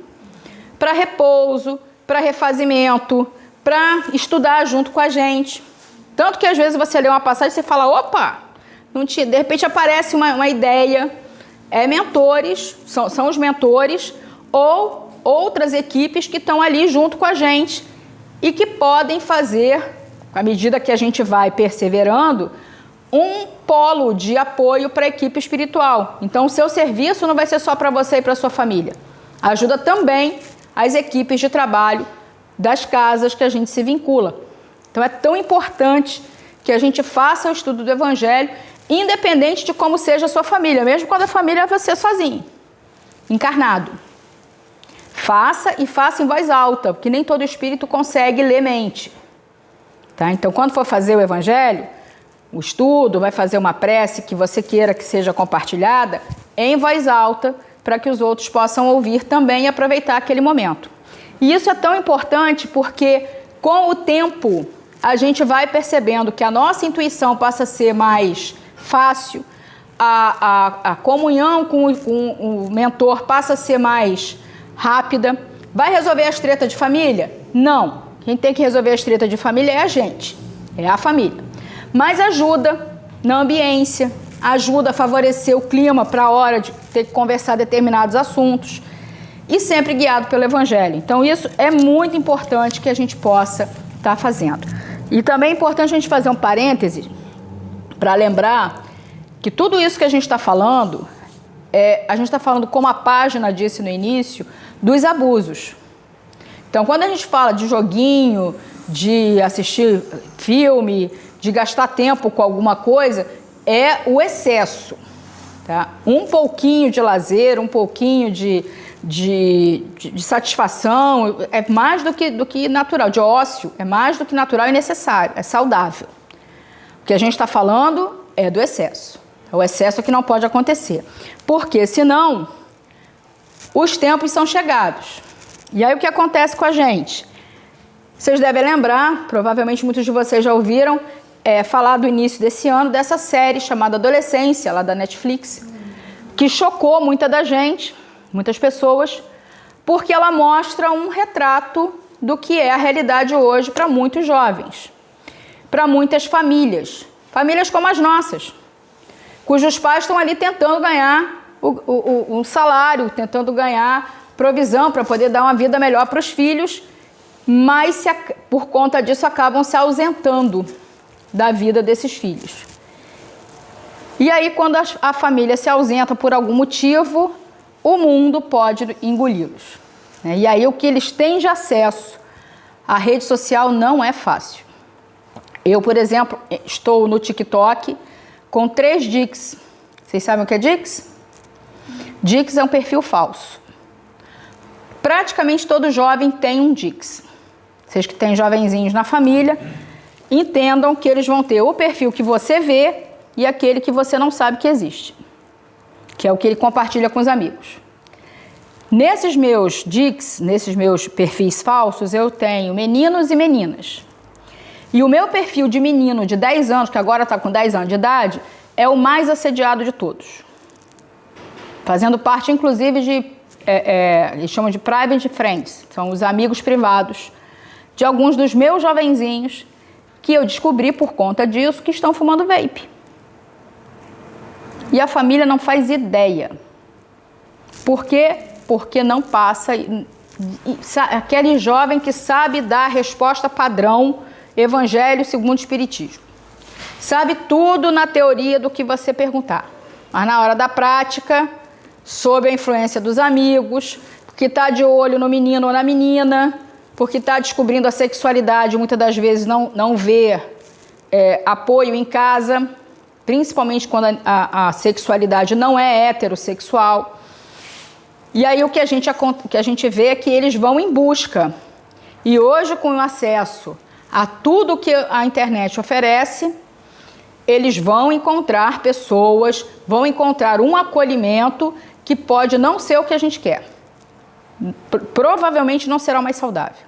para repouso, para refazimento, para estudar junto com a gente. Tanto que às vezes você lê uma passagem e você fala, opa, de repente aparece uma ideia, mentores, são os mentores, ou outras equipes que estão ali junto com a gente e que podem fazer, à medida que a gente vai perseverando, um polo de apoio para a equipe espiritual. Então, o seu serviço não vai ser só para você e para a sua família. Ajuda também as equipes de trabalho das casas que a gente se vincula. Então, é tão importante que a gente faça o estudo do Evangelho, independente de como seja a sua família, mesmo quando a família é você sozinho, encarnado. Faça e faça em voz alta, porque nem todo espírito consegue ler mente. Tá? Então, quando for fazer o Evangelho, o estudo, vai fazer uma prece que você queira que seja compartilhada, em voz alta, para que os outros possam ouvir também e aproveitar aquele momento. E isso é tão importante porque, com o tempo, a gente vai percebendo que a nossa intuição passa a ser mais fácil, a comunhão com o mentor passa a ser mais rápida. Vai resolver as tretas de família? Não. Quem tem que resolver as tretas de família é a gente, é a família. Mas ajuda na ambiência, ajuda a favorecer o clima para a hora de ter que conversar determinados assuntos e sempre guiado pelo Evangelho. Então isso é muito importante que a gente possa estar fazendo. E também é importante a gente fazer um parêntese para lembrar que tudo isso que a gente está falando, a gente está falando, como a página disse no início, dos abusos. Então, quando a gente fala de joguinho, de assistir filme, de gastar tempo com alguma coisa, é o excesso. Tá? Um pouquinho de lazer, um pouquinho de satisfação, é mais do que natural, de ócio, é mais do que natural e necessário, é saudável. O que a gente está falando é do excesso. O excesso é que não pode acontecer. Porque, senão, os tempos são chegados. E aí o que acontece com a gente? Vocês devem lembrar, provavelmente muitos de vocês já ouviram, falar do início desse ano, dessa série chamada Adolescência, lá da Netflix, que chocou muitas pessoas, porque ela mostra um retrato do que é a realidade hoje para muitos jovens, para muitas famílias como as nossas, cujos pais estão ali tentando ganhar um salário, tentando ganhar provisão para poder dar uma vida melhor para os filhos, mas por conta disso acabam se ausentando da vida desses filhos. E aí, quando a família se ausenta por algum motivo, o mundo pode engoli-los. E aí, o que eles têm de acesso à rede social não é fácil. Eu, por exemplo, estou no TikTok com 3 Dix. Vocês sabem o que é Dix? Dix é um perfil falso. Praticamente todo jovem tem um Dix. Vocês que têm jovenzinhos na família, entendam que eles vão ter o perfil que você vê e aquele que você não sabe que existe, que é o que ele compartilha com os amigos. Nesses meus Dix, nesses meus perfis falsos, eu tenho meninos e meninas. E o meu perfil de menino de 10 anos, que agora está com 10 anos de idade, é o mais assediado de todos. Fazendo parte, inclusive, eles chamam de private friends, são os amigos privados de alguns dos meus jovenzinhos que eu descobri por conta disso que estão fumando vape. E a família não faz ideia. Por quê? Porque não passa aquele jovem que sabe dar a resposta padrão, Evangelho segundo o Espiritismo. Sabe tudo na teoria do que você perguntar, mas na hora da prática, sob a influência dos amigos, porque está de olho no menino ou na menina, porque está descobrindo a sexualidade, muitas das vezes não vê apoio em casa, principalmente quando a sexualidade não é heterossexual. E aí o que a gente vê é que eles vão em busca. E hoje, com o acesso a tudo que a internet oferece, eles vão encontrar pessoas, vão encontrar um acolhimento que pode não ser o que a gente quer. Provavelmente não será o mais saudável.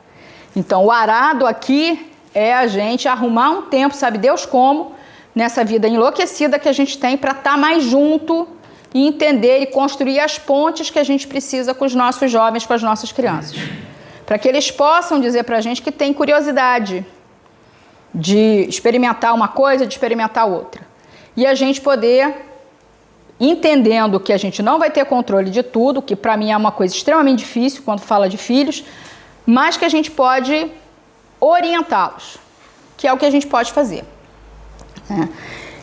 Então, o arado aqui é a gente arrumar um tempo, sabe Deus como, nessa vida enlouquecida que a gente tem para estar mais junto e entender e construir as pontes que a gente precisa com os nossos jovens, com as nossas crianças. Para que eles possam dizer para a gente que tem curiosidade de experimentar uma coisa, de experimentar outra. E a gente poder, entendendo que a gente não vai ter controle de tudo, que para mim é uma coisa extremamente difícil quando fala de filhos, mas que a gente pode orientá-los, que é o que a gente pode fazer.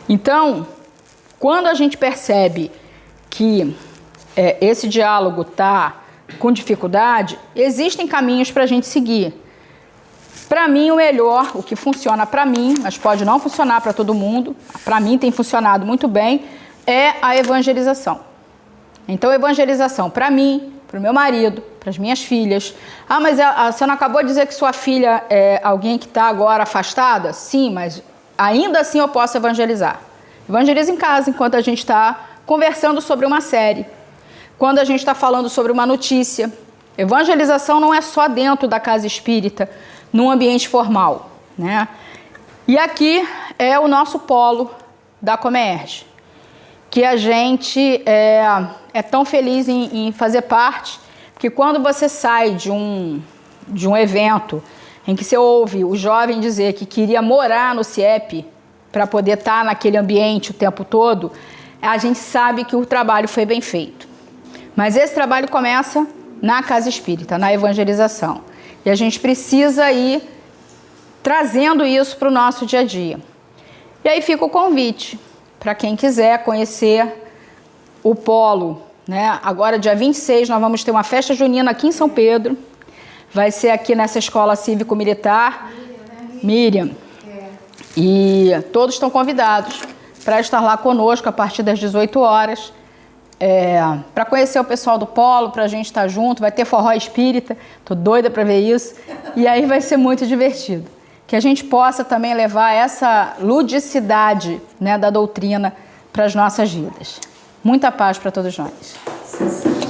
Então, quando a gente percebe que esse diálogo está com dificuldade, existem caminhos para a gente seguir. Para mim, o melhor, o que funciona para mim, mas pode não funcionar para todo mundo, para mim tem funcionado muito bem, é a evangelização. Então, evangelização para mim, para o meu marido, para as minhas filhas. Ah, mas você não acabou de dizer que sua filha é alguém que está agora afastada? Sim, mas ainda assim eu posso evangelizar. Evangeliza em casa, enquanto a gente está conversando sobre uma série, quando a gente está falando sobre uma notícia. Evangelização não é só dentro da casa espírita, num ambiente formal, né? E aqui é o nosso polo da Comerge, que a gente é tão feliz em fazer parte, porque quando você sai de um evento em que você ouve o jovem dizer que queria morar no CIEP para poder estar naquele ambiente o tempo todo, a gente sabe que o trabalho foi bem feito. Mas esse trabalho começa na casa espírita, na evangelização. E a gente precisa ir trazendo isso para o nosso dia a dia. E aí fica o convite para quem quiser conhecer o polo, né? Agora, dia 26, nós vamos ter uma festa junina aqui em São Pedro. Vai ser aqui nessa escola cívico-militar. Miriam. E todos estão convidados para estar lá conosco a partir das 18 horas. Para conhecer o pessoal do polo, para a gente estar junto. Vai ter forró espírita. Tô doida para ver isso. E aí vai ser muito divertido. Que a gente possa também levar essa ludicidade, né, da doutrina para as nossas vidas. Muita paz para todos nós.